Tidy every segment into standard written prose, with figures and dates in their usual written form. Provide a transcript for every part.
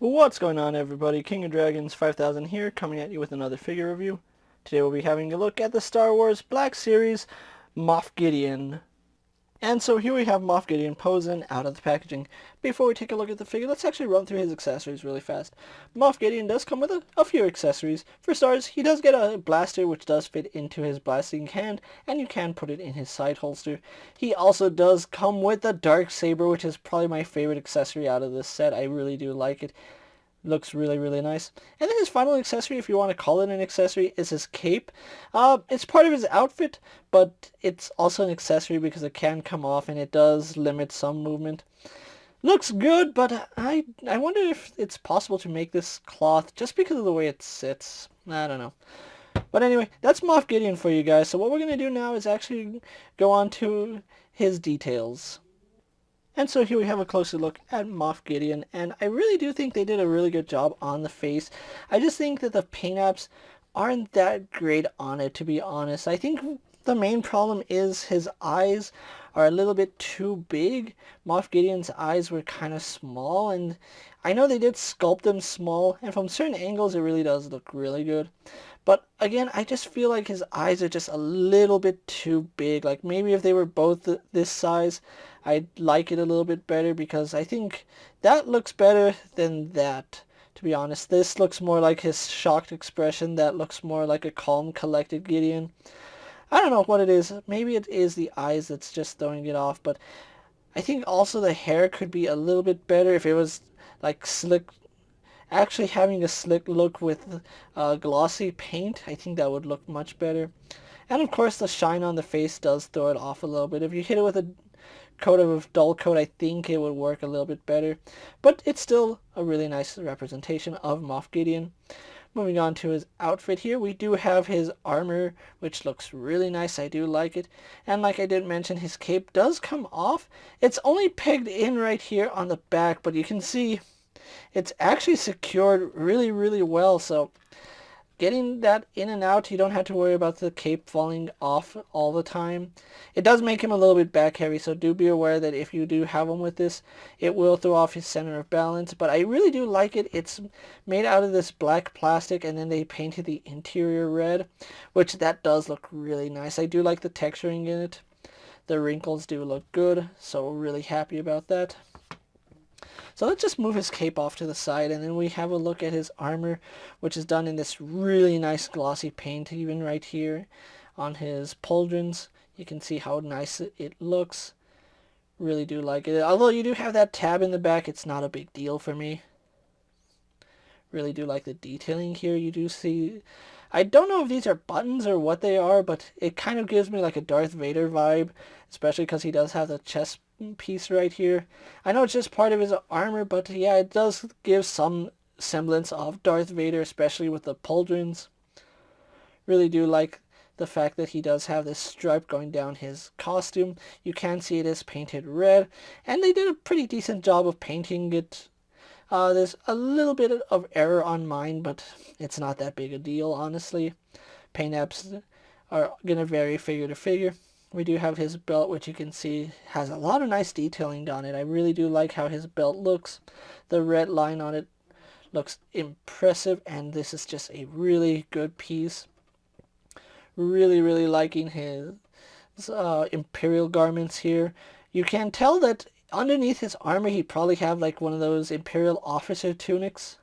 What's going on, everybody? King of Dragons 5000 here, coming at you with another figure review. Today we'll be having a look at the Star Wars Black Series Moff Gideon. And so here we have Moff Gideon posing out of the packaging. Before we take a look at the figure, let's actually run through his accessories really fast. Moff Gideon does come with a few accessories. For starters, he does get a blaster which does fit into his blasting hand, and you can put it in his side holster. He also does come with a dark saber, which is probably my favorite accessory out of this set. I really do like it. Looks really nice. And then his final accessory, if you want to call it an accessory, is his cape. It's part of his outfit, but it's also an accessory because it can come off and it does limit some movement. Looks good, but I wonder if it's possible to make this cloth just because of the way it sits. I don't know. But anyway, that's Moff Gideon for you guys. So what we're going to do now is actually go on to his details. And so here we have a closer look at Moff Gideon, and I really do think they did a really good job on the face. I just think that the paint apps aren't that great on it, to be honest. I think the main problem is his eyes are a little bit too big. Moff Gideon's eyes were kind of small, and I know they did sculpt them small, and from certain angles it really does look really good. But again, I just feel like his eyes are just a little bit too big. Like maybe if they were both this size, I'd like it a little bit better, because I think that looks better than that, to be honest. This looks more like his shocked expression. That looks more like a calm, collected Gideon. I don't know what it is. Maybe it is the eyes that's just throwing it off, but I think also the hair could be a little bit better if it was like slick. Actually having a slick look with glossy paint, I think that would look much better. And of course the shine on the face does throw it off a little bit. If you hit it with a coat of dull coat, I think it would work a little bit better. But it's still a really nice representation of Moff Gideon. Moving on to his outfit here, we do have his armor, which looks really nice. I do like it. And like I did mention, his cape does come off. It's only pegged in right here on the back, but you can see it's actually secured really well, so getting that in and out, you don't have to worry about the cape falling off all the time. It does make him a little bit back heavy, so do be aware that if you do have him with this, it will throw off his center of balance. But I really do like it. It's made out of this black plastic, and then they painted the interior red, which that does look really nice. I do like the texturing in it. The wrinkles do look good, so really happy about that. So let's just move his cape off to the side, and then we have a look at his armor, which is done in this really nice glossy paint. Even right here on his pauldrons, you can see how nice it looks. Really do like it. Although you do have that tab in the back, it's not a big deal for me. Really do like the detailing here. You do see, I don't know if these are buttons or what they are, but it kind of gives me like a Darth Vader vibe, especially because he does have the chest piece right here. I know it's just part of his armor, but yeah, it does give some semblance of Darth Vader, especially with the pauldrons. Really do like the fact that he does have this stripe going down his costume. You can see it is painted red, and they did a pretty decent job of painting it. There's a little bit of error on mine, but it's not that big a deal, honestly. Paint apps are going to vary figure to figure. We do have his belt, which you can see has a lot of nice detailing on it. I really do like how his belt looks. The red line on it looks impressive, and this is just a really good piece. Really liking his Imperial Garments here. You can tell that underneath his armor he probably have like one of those Imperial officer tunics,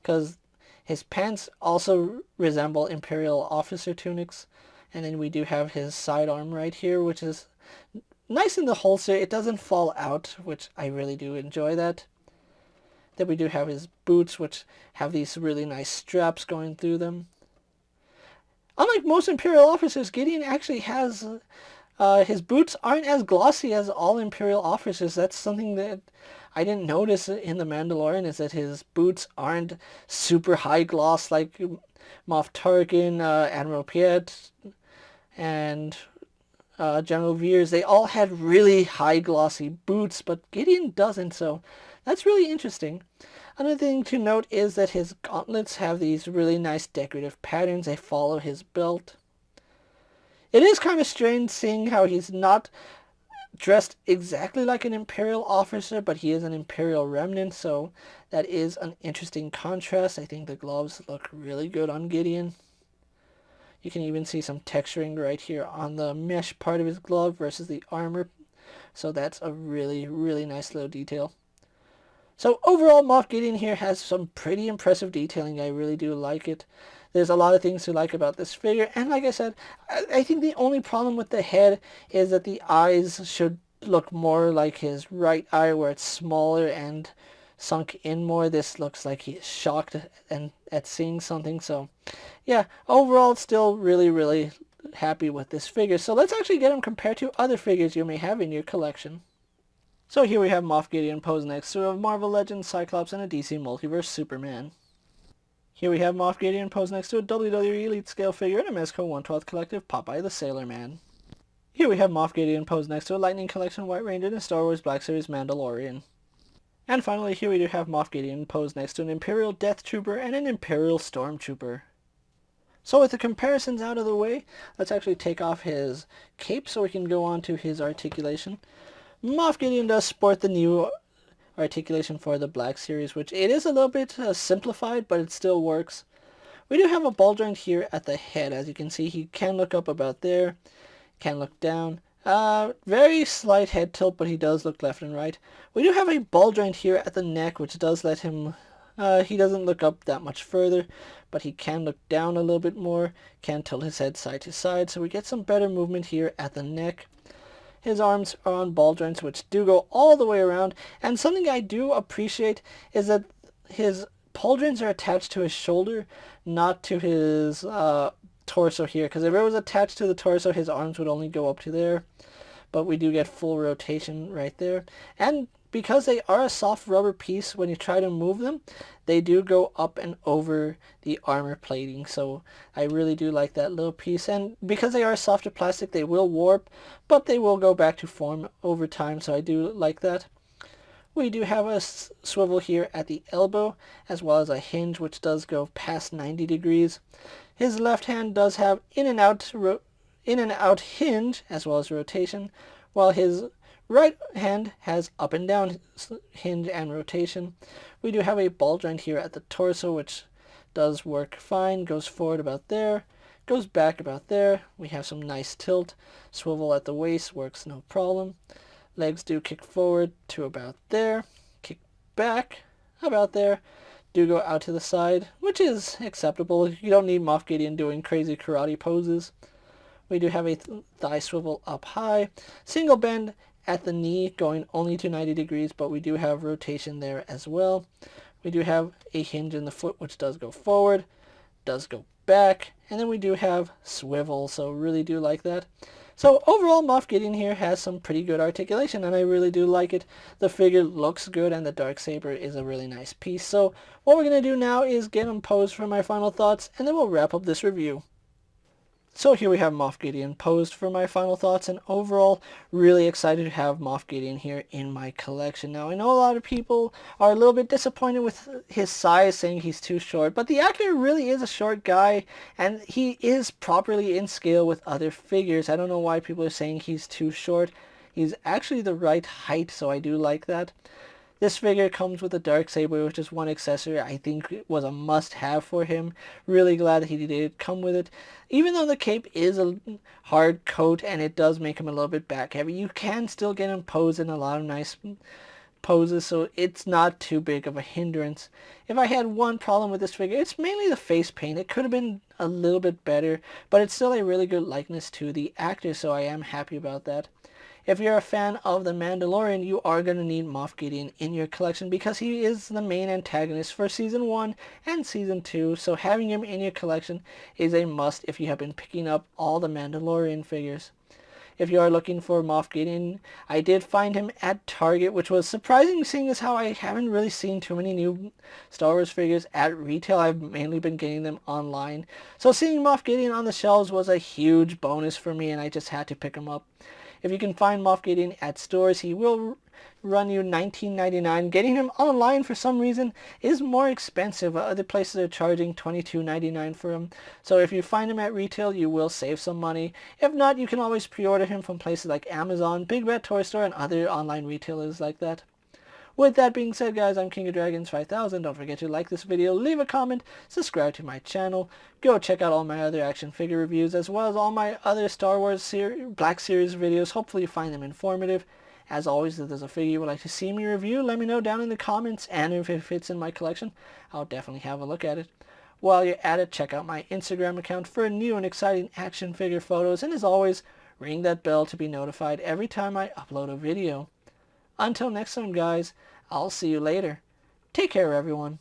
because his pants also resemble Imperial officer tunics. And then we do have his sidearm right here, which is nice in the holster. It doesn't fall out, which I really do enjoy that. Then we do have his boots, which have these really nice straps going through them. Unlike most Imperial officers, Gideon actually has, his boots aren't as glossy as all Imperial officers. That's something that I didn't notice in The Mandalorian, is that his boots aren't super high gloss like Moff Tarkin, Admiral Piet, and General Veers. They all had really high glossy boots, but Gideon doesn't, so that's really interesting. Another thing to note is that his gauntlets have these really nice decorative patterns. They follow his belt. It is kind of strange seeing how he's not dressed exactly like an Imperial officer, but he is an Imperial remnant, so that is an interesting contrast. I think the gloves look really good on Gideon. You can even see some texturing right here on the mesh part of his glove versus the armor, so that's a really, really nice little detail. So overall, Moff Gideon here has some pretty impressive detailing. I really do like it. There's a lot of things to like about this figure, and like I said, I think the only problem with the head is that the eyes should look more like his right eye, where it's smaller and sunk in more. This looks like he's shocked and at seeing something. So yeah, overall, still really, really happy with this figure. So let's actually get him compared to other figures you may have in your collection. So here we have Moff Gideon posed next to a Marvel Legends Cyclops and a DC Multiverse Superman. Here we have Moff Gideon posed next to a WWE Elite Scale figure and a Mezco 1/12 Collective Popeye the Sailor Man. Here we have Moff Gideon posed next to a Lightning Collection White Ranger and a Star Wars Black Series Mandalorian. And finally, here we do have Moff Gideon posed next to an Imperial Death Trooper and an Imperial Stormtrooper. So with the comparisons out of the way, let's actually take off his cape so we can go on to his articulation. Moff Gideon does sport the new articulation for the Black Series, which it is a little bit simplified, but it still works. We do have a ball joint here at the head. As you can see, he can look up about there, can look down. Very slight head tilt, but he does look left and right. We do have a ball joint here at the neck, which does let him, he doesn't look up that much further, but he can look down a little bit more, can tilt his head side to side, so we get some better movement here at the neck. His arms are on ball joints, which do go all the way around. And something I do appreciate is that his pauldrons are attached to his shoulder, not to his torso here. Because if it was attached to the torso, his arms would only go up to there. But we do get full rotation right there. And because they are a soft rubber piece, when you try to move them, they do go up and over the armor plating. So I really do like that little piece. And because they are softer plastic, they will warp, but they will go back to form over time. So I do like that. We do have a swivel here at the elbow, as well as a hinge, which does go past 90 degrees. His left hand does have in and out hinge, as well as rotation, while his right hand has up and down hinge and rotation. We do have a ball joint here at the torso, which does work fine. Goes forward about there, goes back about there. We have some nice tilt. Swivel at the waist works no problem. Legs do kick forward to about there, kick back about there, do go out to the side, which is acceptable. You don't need Moff Gideon doing crazy karate poses. We do have a thigh swivel up high, single bend at the knee going only to 90 degrees, but we do have rotation there as well. We do have a hinge in the foot, which does go forward, does go back, and then we do have swivel, so really do like that. So overall, Moff Gideon here has some pretty good articulation, and I really do like it. The figure looks good, and the Darksaber is a really nice piece. So what we're going to do now is get him posed for my final thoughts, and then we'll wrap up this review. So here we have Moff Gideon posed for my final thoughts, and overall, really excited to have Moff Gideon here in my collection. Now, I know a lot of people are a little bit disappointed with his size, saying he's too short, but the actor really is a short guy, and he is properly in scale with other figures. I don't know why people are saying he's too short. He's actually the right height, so I do like that. This figure comes with a Darksaber, which is one accessory I think was a must-have for him. Really glad that he did come with it. Even though the cape is a hard coat and it does make him a little bit back-heavy, you can still get him posed in a lot of nice poses, so it's not too big of a hindrance. If I had one problem with this figure, it's mainly the face paint. It could have been a little bit better, but it's still a really good likeness to the actor, so I am happy about that. If you're a fan of The Mandalorian, you are going to need Moff Gideon in your collection because he is the main antagonist for Season 1 and Season 2, so having him in your collection is a must if you have been picking up all the Mandalorian figures. If you are looking for Moff Gideon, I did find him at Target, which was surprising seeing as how I haven't really seen too many new Star Wars figures at retail. I've mainly been getting them online. So seeing Moff Gideon on the shelves was a huge bonus for me, and I just had to pick him up. If you can find Moff Gideon at stores, he will run you $19.99. Getting him online for some reason is more expensive. Other places are charging $22.99 for him. So if you find him at retail, you will save some money. If not, you can always pre-order him from places like Amazon, Big Bad Toy Store, and other online retailers like that. With that being said, guys, I'm KingofDragons 5000. Don't forget to like this video, leave a comment, subscribe to my channel. Go check out all my other action figure reviews, as well as all my other Star Wars Black Series videos. Hopefully you find them informative. As always, if there's a figure you would like to see me review, let me know down in the comments, and if it fits in my collection, I'll definitely have a look at it. While you're at it, check out my Instagram account for new and exciting action figure photos, and as always, ring that bell to be notified every time I upload a video. Until next time, guys, I'll see you later. Take care, everyone.